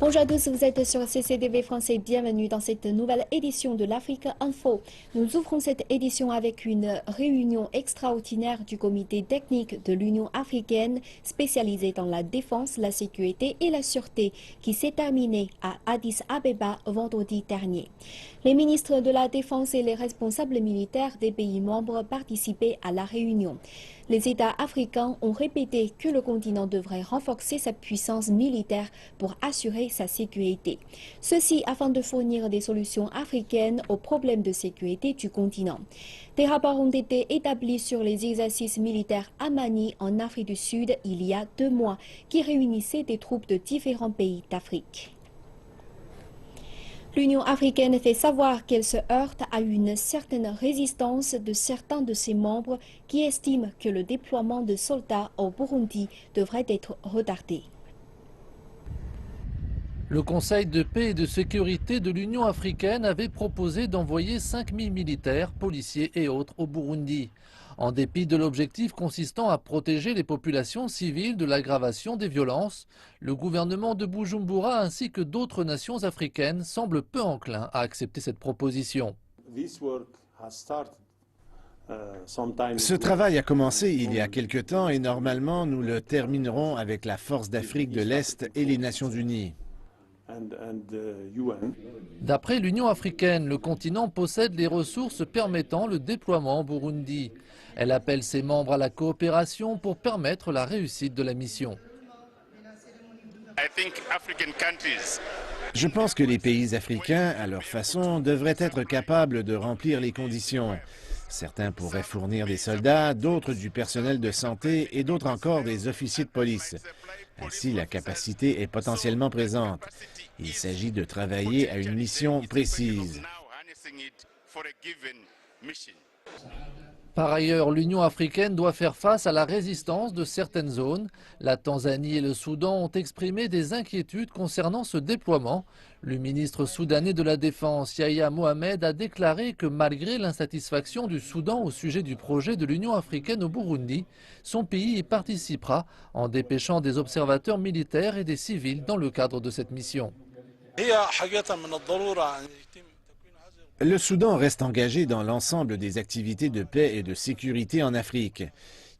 Bonjour à tous, vous êtes sur CCTV français. Bienvenue dans cette nouvelle édition de l'Afrique Info. Nous ouvrons cette édition avec une réunion extraordinaire du comité technique de l'Union africaine spécialisé dans la défense, la sécurité et la sûreté qui s'est terminée à Addis Abeba vendredi dernier. Les ministres de la Défense et les responsables militaires des pays membres participaient à la réunion. Les États africains ont répété que le continent devrait renforcer sa puissance militaire pour assurer sa sécurité. Ceci afin de fournir des solutions africaines aux problèmes de sécurité du continent. Des rapports ont été établis sur les exercices militaires à Mani en Afrique du Sud il y a 2 mois qui réunissaient des troupes de différents pays d'Afrique. L'Union africaine fait savoir qu'elle se heurte à une certaine résistance de certains de ses membres qui estiment que le déploiement de soldats au Burundi devrait être retardé. Le Conseil de paix et de sécurité de l'Union africaine avait proposé d'envoyer 5000 militaires, policiers et autres au Burundi. En dépit de l'objectif consistant à protéger les populations civiles de l'aggravation des violences, le gouvernement de Bujumbura ainsi que d'autres nations africaines semblent peu enclins à accepter cette proposition. Ce travail a commencé il y a quelque temps et normalement nous le terminerons avec la Force d'Afrique de l'Est et les Nations Unies. D'après l'Union africaine, le continent possède les ressources permettant le déploiement au Burundi. Elle appelle ses membres à la coopération pour permettre la réussite de la mission. Je pense que les pays africains, à leur façon, devraient être capables de remplir les conditions. Certains pourraient fournir des soldats, d'autres du personnel de santé et d'autres encore des officiers de police. Ainsi, la capacité est potentiellement présente. Il s'agit de travailler à une mission précise. Par ailleurs, l'Union africaine doit faire face à la résistance de certaines zones. La Tanzanie et le Soudan ont exprimé des inquiétudes concernant ce déploiement. Le ministre soudanais de la Défense, Yahya Mohamed, a déclaré que malgré l'insatisfaction du Soudan au sujet du projet de l'Union africaine au Burundi, son pays y participera en dépêchant des observateurs militaires et des civils dans le cadre de cette mission. Le Soudan reste engagé dans l'ensemble des activités de paix et de sécurité en Afrique.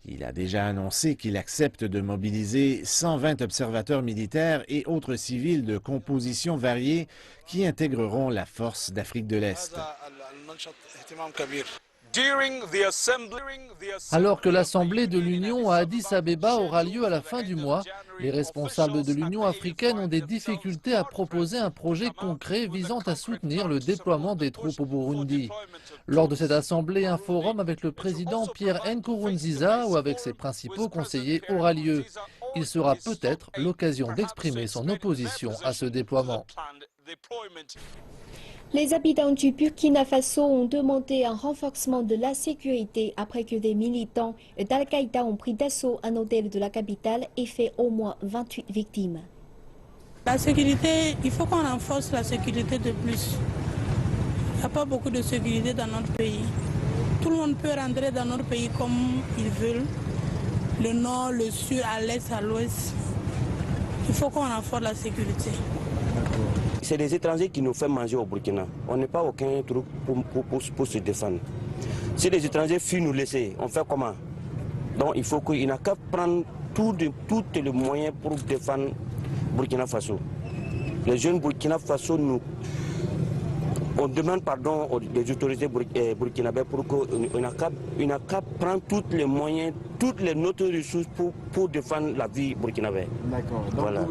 Il a déjà annoncé qu'il accepte de mobiliser 120 observateurs militaires et autres civils de compositions variées qui intégreront la force d'Afrique de l'Est. Alors que l'Assemblée de l'Union à Addis Abeba aura lieu à la fin du mois, les responsables de l'Union africaine ont des difficultés à proposer un projet concret visant à soutenir le déploiement des troupes au Burundi. Lors de cette assemblée, un forum avec le président Pierre Nkurunziza ou avec ses principaux conseillers aura lieu. Il sera peut-être l'occasion d'exprimer son opposition à ce déploiement. Les habitants du Burkina Faso ont demandé un renforcement de la sécurité après que des militants d'Al-Qaïda ont pris d'assaut un hôtel de la capitale et fait au moins 28 victimes. La sécurité, il faut qu'on renforce la sécurité de plus. Il n'y a pas beaucoup de sécurité dans notre pays. Tout le monde peut rentrer dans notre pays comme ils veulent. Le nord, le sud, à l'est, à l'ouest. Il faut qu'on renforce la sécurité. C'est des étrangers qui nous font manger au Burkina. On n'est pas aucun truc pour se défendre. Si les étrangers fuient nous laisser, on fait comment? Donc il faut qu'il n'a qu'à prendre tous les moyens pour défendre Burkina Faso. Les jeunes Burkina Faso, on demande pardon aux autorités burkinabées pour qu'on n'a qu'à prendre tous les moyens, toutes les autres ressources pour défendre la vie burkinabé. D'accord. Voilà.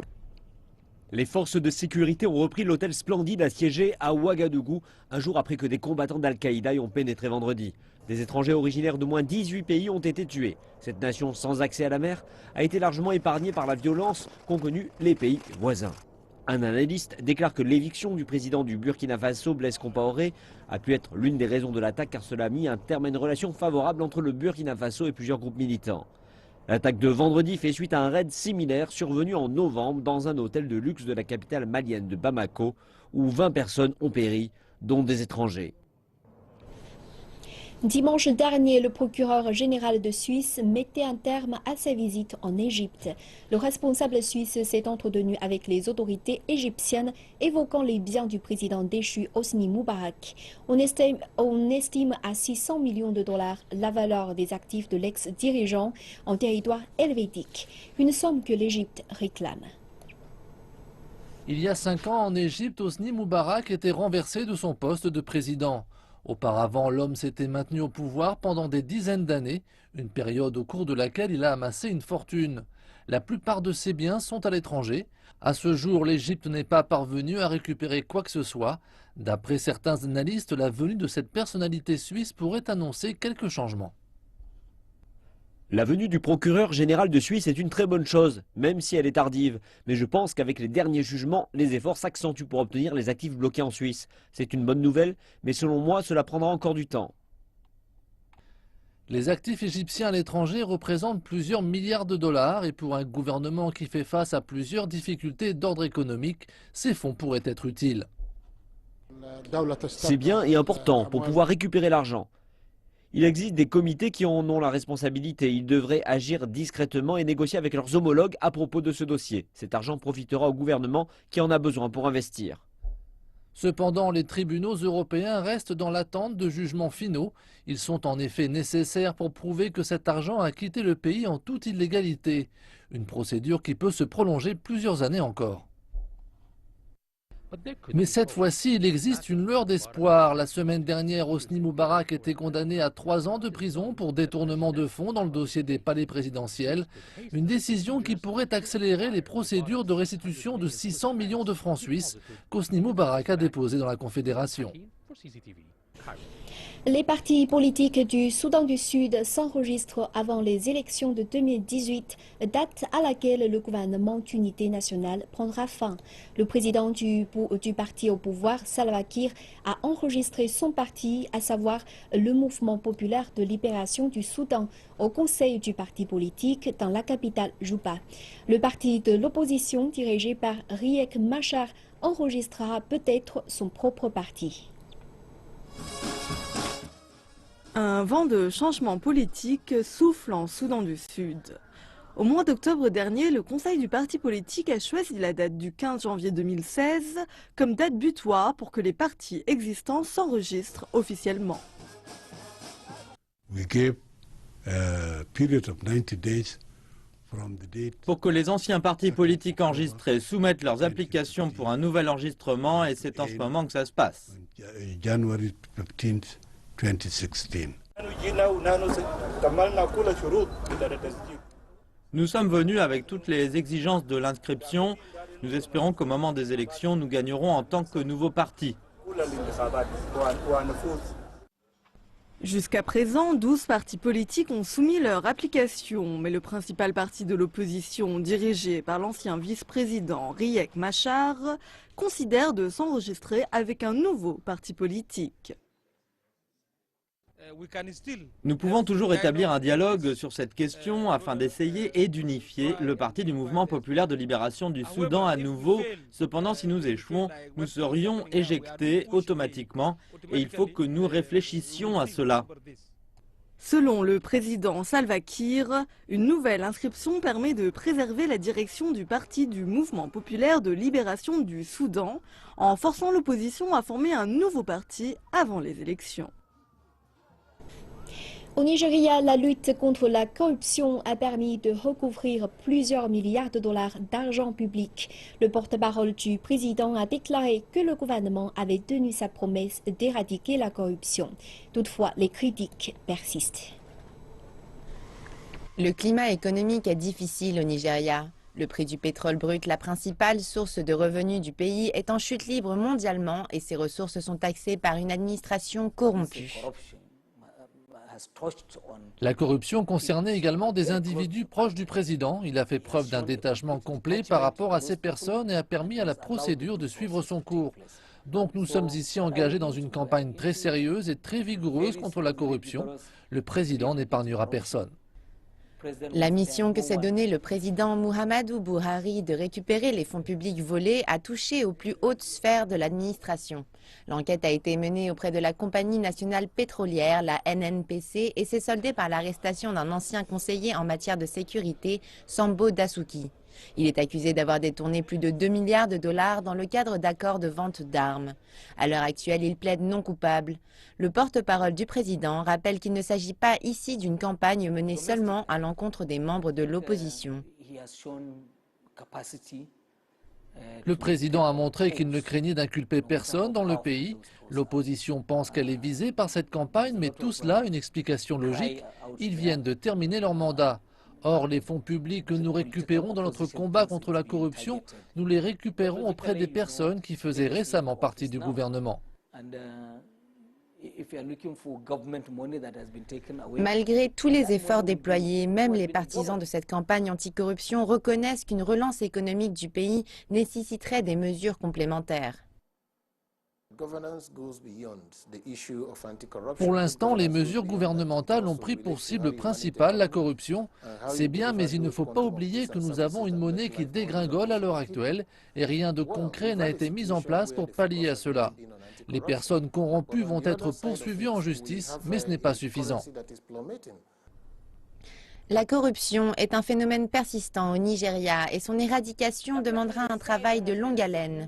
Les forces de sécurité ont repris l'hôtel Splendide assiégé à Ouagadougou, un jour après que des combattants d'Al-Qaïda y ont pénétré vendredi. Des étrangers originaires de moins 18 pays ont été tués. Cette nation sans accès à la mer a été largement épargnée par la violence qu'ont connue les pays voisins. Un analyste déclare que l'éviction du président du Burkina Faso, Blaise Compaoré, a pu être l'une des raisons de l'attaque car cela a mis un terme à une relation favorable entre le Burkina Faso et plusieurs groupes militants. L'attaque de vendredi fait suite à un raid similaire survenu en novembre dans un hôtel de luxe de la capitale malienne de Bamako, où 20 personnes ont péri, dont des étrangers. Dimanche dernier, le procureur général de Suisse mettait un terme à sa visite en Égypte. Le responsable suisse s'est entretenu avec les autorités égyptiennes, évoquant les biens du président déchu Hosni Moubarak. On estime à 600 millions de dollars la valeur des actifs de l'ex-dirigeant en territoire helvétique, une somme que l'Égypte réclame. Il y a 5 ans, en Égypte, Hosni Moubarak était renversé de son poste de président. Auparavant, l'homme s'était maintenu au pouvoir pendant des dizaines d'années, une période au cours de laquelle il a amassé une fortune. La plupart de ses biens sont à l'étranger. À ce jour, l'Égypte n'est pas parvenue à récupérer quoi que ce soit. D'après certains analystes, la venue de cette personnalité suisse pourrait annoncer quelques changements. La venue du procureur général de Suisse est une très bonne chose, même si elle est tardive. Mais je pense qu'avec les derniers jugements, les efforts s'accentuent pour obtenir les actifs bloqués en Suisse. C'est une bonne nouvelle, mais selon moi, cela prendra encore du temps. Les actifs égyptiens à l'étranger représentent plusieurs milliards de dollars et pour un gouvernement qui fait face à plusieurs difficultés d'ordre économique, ces fonds pourraient être utiles. C'est bien et important pour pouvoir récupérer l'argent. Il existe des comités qui en ont la responsabilité. Ils devraient agir discrètement et négocier avec leurs homologues à propos de ce dossier. Cet argent profitera au gouvernement qui en a besoin pour investir. Cependant, les tribunaux européens restent dans l'attente de jugements finaux. Ils sont en effet nécessaires pour prouver que cet argent a quitté le pays en toute illégalité. Une procédure qui peut se prolonger plusieurs années encore. Mais cette fois-ci, il existe une lueur d'espoir. La semaine dernière, Hosni Moubarak était condamné à 3 ans de prison pour détournement de fonds dans le dossier des palais présidentiels. Une décision qui pourrait accélérer les procédures de restitution de 600 millions de francs suisses qu'Hosni Moubarak a déposées dans la Confédération. Les partis politiques du Soudan du Sud s'enregistrent avant les élections de 2018, date à laquelle le gouvernement d'unité nationale prendra fin. Le président du parti au pouvoir, Salva Kiir, a enregistré son parti, à savoir le Mouvement populaire de libération du Soudan, au conseil du parti politique dans la capitale Juba. Le parti de l'opposition, dirigé par Riek Machar, enregistrera peut-être son propre parti. Un vent de changement politique souffle en Soudan du Sud. Au mois d'octobre dernier, le conseil du parti politique a choisi la date du 15 janvier 2016 comme date butoir pour que les partis existants s'enregistrent officiellement. Pour que les anciens partis politiques enregistrés soumettent leurs applications pour un nouvel enregistrement, et c'est en ce moment que ça se passe. Nous sommes venus avec toutes les exigences de l'inscription. Nous espérons qu'au moment des élections, nous gagnerons en tant que nouveau parti. Jusqu'à présent, 12 partis politiques ont soumis leur application, mais le principal parti de l'opposition, dirigé par l'ancien vice-président Riek Machar, considère de s'enregistrer avec un nouveau parti politique. Nous pouvons toujours établir un dialogue sur cette question afin d'essayer et d'unifier le parti du Mouvement populaire de libération du Soudan à nouveau. Cependant, si nous échouons, nous serions éjectés automatiquement et il faut que nous réfléchissions à cela. Selon le président Salva Kiir, une nouvelle inscription permet de préserver la direction du parti du Mouvement populaire de libération du Soudan en forçant l'opposition à former un nouveau parti avant les élections. Au Nigeria, la lutte contre la corruption a permis de recouvrir plusieurs milliards de dollars d'argent public. Le porte-parole du président a déclaré que le gouvernement avait tenu sa promesse d'éradiquer la corruption. Toutefois, les critiques persistent. Le climat économique est difficile au Nigeria. Le prix du pétrole brut, la principale source de revenus du pays, est en chute libre mondialement et ses ressources sont taxées par une administration corrompue. La corruption concernait également des individus proches du président. Il a fait preuve d'un détachement complet par rapport à ces personnes et a permis à la procédure de suivre son cours. Donc nous sommes ici engagés dans une campagne très sérieuse et très vigoureuse contre la corruption. Le président n'épargnera personne. La mission que s'est donnée le président Muhammadu Buhari de récupérer les fonds publics volés a touché aux plus hautes sphères de l'administration. L'enquête a été menée auprès de la compagnie nationale pétrolière, la NNPC, et s'est soldée par l'arrestation d'un ancien conseiller en matière de sécurité, Sambo Dasuki. Il est accusé d'avoir détourné plus de 2 milliards de dollars dans le cadre d'accords de vente d'armes. À l'heure actuelle, il plaide non coupable. Le porte-parole du président rappelle qu'il ne s'agit pas ici d'une campagne menée seulement à l'encontre des membres de l'opposition. Le président a montré qu'il ne craignait d'inculper personne dans le pays. L'opposition pense qu'elle est visée par cette campagne, mais tout cela a une explication logique. Ils viennent de terminer leur mandat. Or, les fonds publics que nous récupérons dans notre combat contre la corruption, nous les récupérons auprès des personnes qui faisaient récemment partie du gouvernement. Malgré tous les efforts déployés, même les partisans de cette campagne anticorruption reconnaissent qu'une relance économique du pays nécessiterait des mesures complémentaires. Pour l'instant, les mesures gouvernementales ont pris pour cible principale la corruption. C'est bien, mais il ne faut pas oublier que nous avons une monnaie qui dégringole à l'heure actuelle et rien de concret n'a été mis en place pour pallier à cela. Les personnes corrompues vont être poursuivies en justice, mais ce n'est pas suffisant. La corruption est un phénomène persistant au Nigeria et son éradication demandera un travail de longue haleine.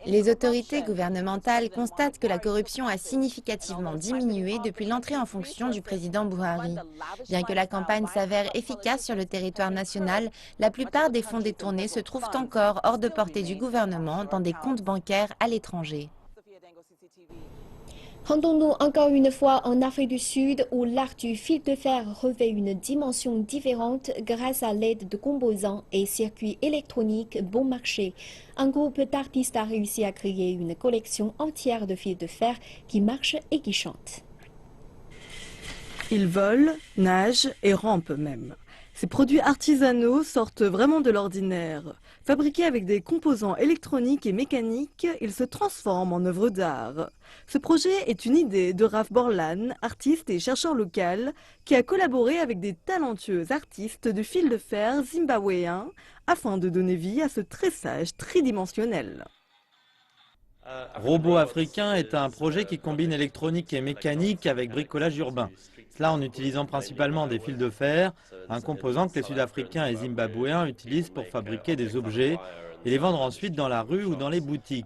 Les autorités gouvernementales constatent que la corruption a significativement diminué depuis l'entrée en fonction du président Buhari. Bien que la campagne s'avère efficace sur le territoire national, la plupart des fonds détournés se trouvent encore hors de portée du gouvernement dans des comptes bancaires à l'étranger. Rendons-nous encore une fois en Afrique du Sud où l'art du fil de fer revêt une dimension différente grâce à l'aide de composants et circuits électroniques bon marché. Un groupe d'artistes a réussi à créer une collection entière de fils de fer qui marchent et qui chantent. Ils volent, nagent et rampent même. Ces produits artisanaux sortent vraiment de l'ordinaire. Fabriqués avec des composants électroniques et mécaniques, ils se transforment en œuvres d'art. Ce projet est une idée de Raph Borlan, artiste et chercheur local, qui a collaboré avec des talentueux artistes de fil de fer zimbabwéens afin de donner vie à ce tressage tridimensionnel. Robot africain est un projet qui combine électronique et mécanique avec bricolage urbain. Cela en utilisant principalement des fils de fer, un composant que les Sud-Africains et Zimbabwéens utilisent pour fabriquer des objets et les vendre ensuite dans la rue ou dans les boutiques.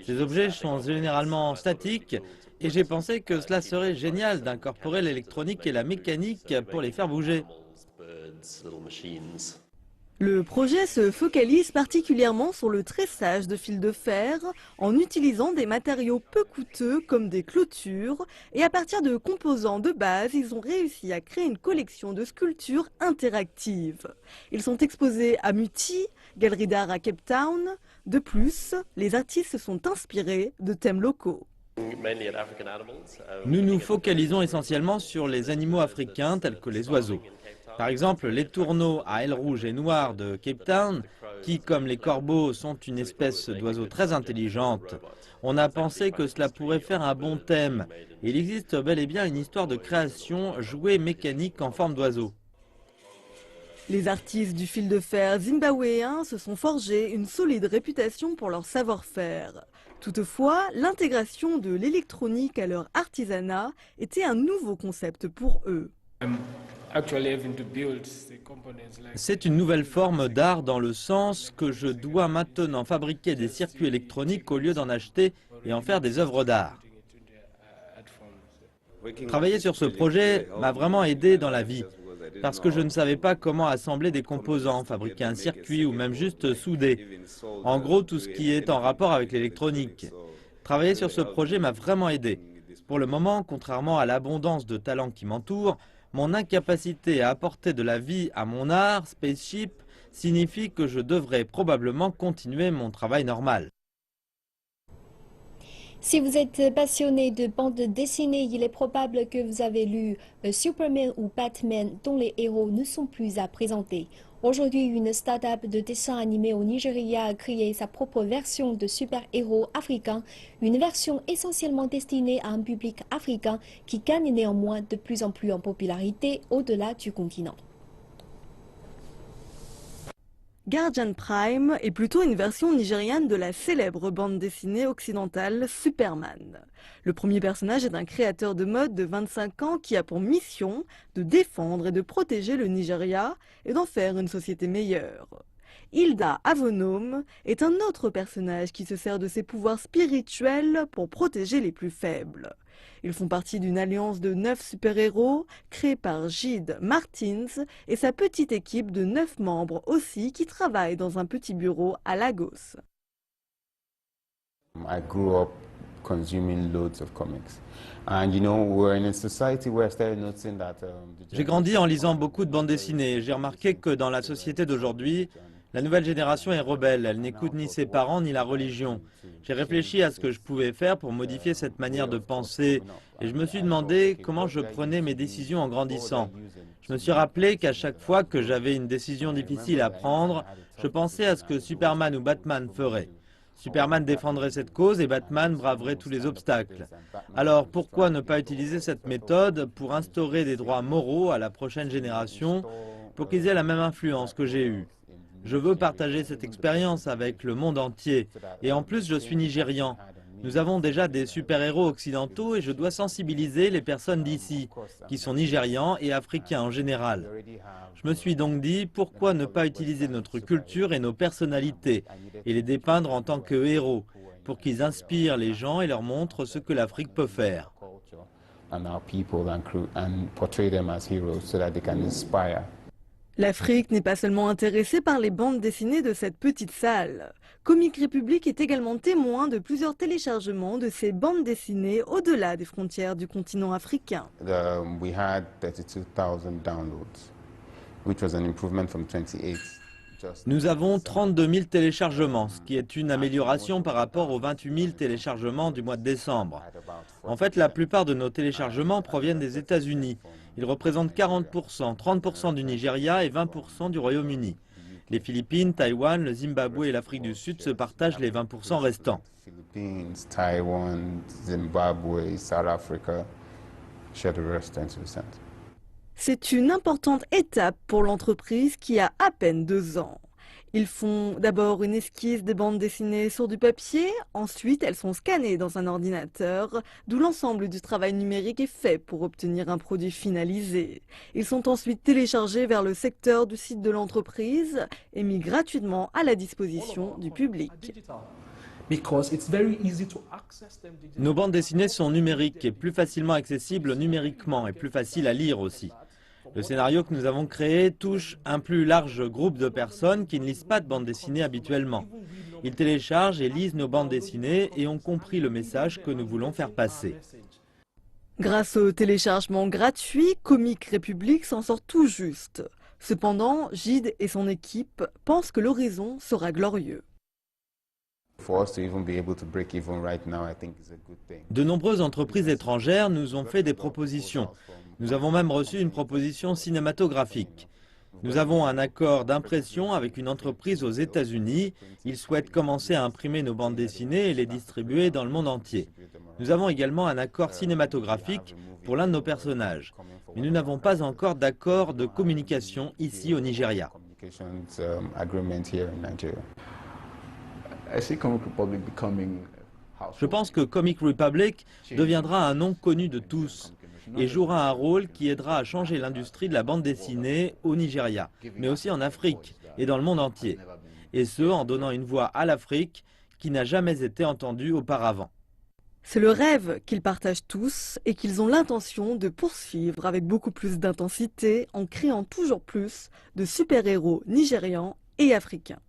Ces objets sont généralement statiques et j'ai pensé que cela serait génial d'incorporer l'électronique et la mécanique pour les faire bouger. Le projet se focalise particulièrement sur le tressage de fils de fer en utilisant des matériaux peu coûteux comme des clôtures et à partir de composants de base, ils ont réussi à créer une collection de sculptures interactives. Ils sont exposés à Muti, galerie d'art à Cape Town. De plus, les artistes se sont inspirés de thèmes locaux. Nous nous focalisons essentiellement sur les animaux africains tels que les oiseaux. Par exemple, les tourneaux à ailes rouges et noires de Cape Town, qui, comme les corbeaux, sont une espèce d'oiseau très intelligente. On a pensé que cela pourrait faire un bon thème. Il existe bel et bien une histoire de création jouets mécaniques en forme d'oiseau. Les artistes du fil de fer zimbabwéens se sont forgés une solide réputation pour leur savoir-faire. Toutefois, l'intégration de l'électronique à leur artisanat était un nouveau concept pour eux. C'est une nouvelle forme d'art dans le sens que je dois maintenant fabriquer des circuits électroniques au lieu d'en acheter et en faire des œuvres d'art. Travailler sur ce projet m'a vraiment aidé dans la vie, parce que je ne savais pas comment assembler des composants, fabriquer un circuit ou même juste souder. En gros, tout ce qui est en rapport avec l'électronique. Travailler sur ce projet m'a vraiment aidé. Pour le moment, contrairement à l'abondance de talents qui m'entourent, mon incapacité à apporter de la vie à mon art, Spaceship, signifie que je devrais probablement continuer mon travail normal. Si vous êtes passionné de bande dessinée, il est probable que vous avez lu Superman ou Batman dont les héros ne sont plus à présenter. Aujourd'hui, une start-up de dessin animé au Nigeria a créé sa propre version de super-héros africains, une version essentiellement destinée à un public africain qui gagne néanmoins de plus en plus en popularité au-delà du continent. Guardian Prime est plutôt une version nigériane de la célèbre bande dessinée occidentale Superman. Le premier personnage est un créateur de mode de 25 ans qui a pour mission de défendre et de protéger le Nigeria et d'en faire une société meilleure. Hilda Avonome est un autre personnage qui se sert de ses pouvoirs spirituels pour protéger les plus faibles. Ils font partie d'une alliance de 9 super-héros créée par Jide Martins et sa petite équipe de 9 membres aussi qui travaillent dans un petit bureau à Lagos. I grew up consuming loads of comics. And you know, we're in a society where I started noticing that J'ai grandi en lisant beaucoup de bandes dessinées. J'ai remarqué que dans la société d'aujourd'hui, la nouvelle génération est rebelle. Elle n'écoute ni ses parents ni la religion. J'ai réfléchi à ce que je pouvais faire pour modifier cette manière de penser et je me suis demandé comment je prenais mes décisions en grandissant. Je me suis rappelé qu'à chaque fois que j'avais une décision difficile à prendre, je pensais à ce que Superman ou Batman feraient. Superman défendrait cette cause et Batman braverait tous les obstacles. Alors pourquoi ne pas utiliser cette méthode pour instaurer des droits moraux à la prochaine génération pour qu'ils aient la même influence que j'ai eue? Je veux partager cette expérience avec le monde entier. Et en plus, je suis nigérian. Nous avons déjà des super-héros occidentaux et je dois sensibiliser les personnes d'ici, qui sont nigérians et africains en général. Je me suis donc dit, pourquoi ne pas utiliser notre culture et nos personnalités et les dépeindre en tant que héros, pour qu'ils inspirent les gens et leur montrent ce que l'Afrique peut faire. L'Afrique n'est pas seulement intéressée par les bandes dessinées de cette petite salle. Comic Republic est également témoin de plusieurs téléchargements de ces bandes dessinées au-delà des frontières du continent africain. We had 32,000 downloads, which was an improvement from 28. Nous avons 32 000 téléchargements, ce qui est une amélioration par rapport aux 28 000 téléchargements du mois de décembre. En fait, la plupart de nos téléchargements proviennent des États-Unis. Ils représentent 40%, 30% du Nigeria et 20% du Royaume-Uni. Les Philippines, Taïwan, le Zimbabwe et l'Afrique du Sud se partagent les 20% restants. Philippines, Taiwan, Zimbabwe, South Africa share the rest 20%. C'est une importante étape pour l'entreprise qui a à peine 2 ans. Ils font d'abord une esquisse des bandes dessinées sur du papier, ensuite elles sont scannées dans un ordinateur, d'où l'ensemble du travail numérique est fait pour obtenir un produit finalisé. Ils sont ensuite téléchargés vers le secteur du site de l'entreprise et mis gratuitement à la disposition du public. Nos bandes dessinées sont numériques et plus facilement accessibles numériquement et plus faciles à lire aussi. Le scénario que nous avons créé touche un plus large groupe de personnes qui ne lisent pas de bandes dessinées habituellement. Ils téléchargent et lisent nos bandes dessinées et ont compris le message que nous voulons faire passer. Grâce au téléchargement gratuit, Comic Republic s'en sort tout juste. Cependant, Jide et son équipe pensent que l'horizon sera glorieux. De nombreuses entreprises étrangères nous ont fait des propositions. Nous avons même reçu une proposition cinématographique. Nous avons un accord d'impression avec une entreprise aux États-Unis. Ils souhaitent commencer à imprimer nos bandes dessinées et les distribuer dans le monde entier. Nous avons également un accord cinématographique pour l'un de nos personnages. Mais nous n'avons pas encore d'accord de communication ici au Nigeria. Je pense que Comic Republic deviendra un nom connu de tous et jouera un rôle qui aidera à changer l'industrie de la bande dessinée au Nigeria, mais aussi en Afrique et dans le monde entier. Et ce, en donnant une voix à l'Afrique qui n'a jamais été entendue auparavant. C'est le rêve qu'ils partagent tous et qu'ils ont l'intention de poursuivre avec beaucoup plus d'intensité en créant toujours plus de super-héros nigérians et africains.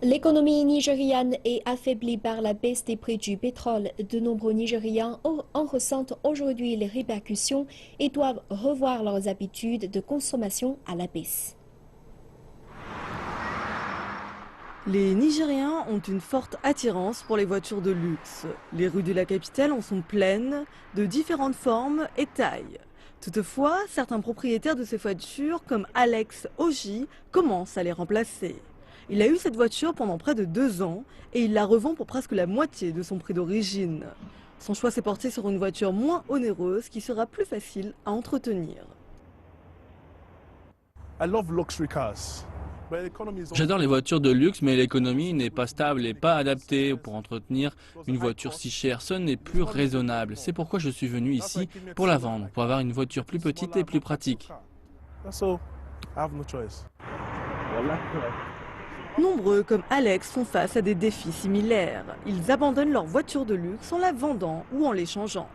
L'économie nigériane est affaiblie par la baisse des prix du pétrole. De nombreux Nigérians en ressentent aujourd'hui les répercussions et doivent revoir leurs habitudes de consommation à la baisse. Les Nigériens ont une forte attirance pour les voitures de luxe. Les rues de la capitale en sont pleines, de différentes formes et tailles. Toutefois, certains propriétaires de ces voitures, comme Alex Oji, commencent à les remplacer. Il a eu cette voiture pendant près de 2 ans et il la revend pour presque la moitié de son prix d'origine. Son choix s'est porté sur une voiture moins onéreuse qui sera plus facile à entretenir. J'adore les voitures de luxe, mais l'économie n'est pas stable et pas adaptée pour entretenir une voiture si chère. Ce n'est plus raisonnable. C'est pourquoi je suis venu ici pour la vendre, pour avoir une voiture plus petite et plus pratique. Nombreux comme Alex font face à des défis similaires. Ils abandonnent leur voiture de luxe en la vendant ou en l'échangeant.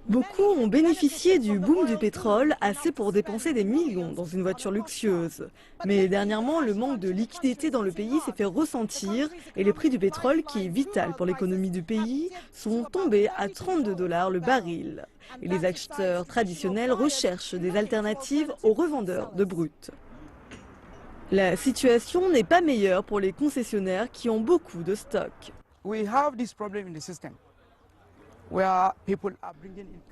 Beaucoup ont bénéficié du boom du pétrole, assez pour dépenser des millions dans une voiture luxueuse. Mais dernièrement, le manque de liquidité dans le pays s'est fait ressentir et les prix du pétrole, qui est vital pour l'économie du pays, sont tombés à 32 $ le baril. Et les acheteurs traditionnels recherchent des alternatives aux revendeurs de brut. La situation n'est pas meilleure pour les concessionnaires qui ont beaucoup de stocks.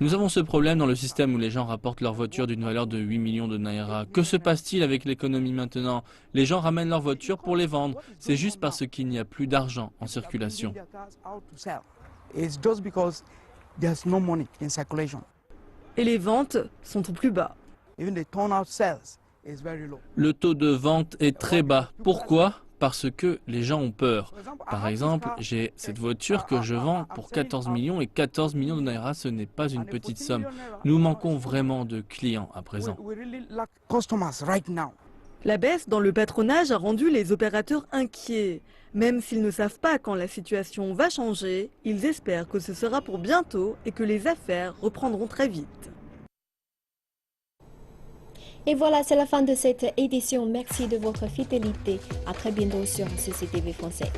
Nous avons ce problème dans le système où les gens rapportent leur voiture d'une valeur de 8 millions de naira. Que se passe-t-il avec l'économie maintenant? Les gens ramènent leurs voitures pour les vendre. C'est juste parce qu'il n'y a plus d'argent en circulation. Et les ventes sont au plus bas. Le taux de vente est très bas. Pourquoi? Parce que les gens ont peur. Par exemple, j'ai cette voiture que je vends pour 14 millions et 14 millions de naira, ce n'est pas une petite somme. Nous manquons vraiment de clients à présent. La baisse dans le patronage a rendu les opérateurs inquiets. Même s'ils ne savent pas quand la situation va changer, ils espèrent que ce sera pour bientôt et que les affaires reprendront très vite. Et voilà, c'est la fin de cette édition. Merci de votre fidélité. À très bientôt sur CCTV Français.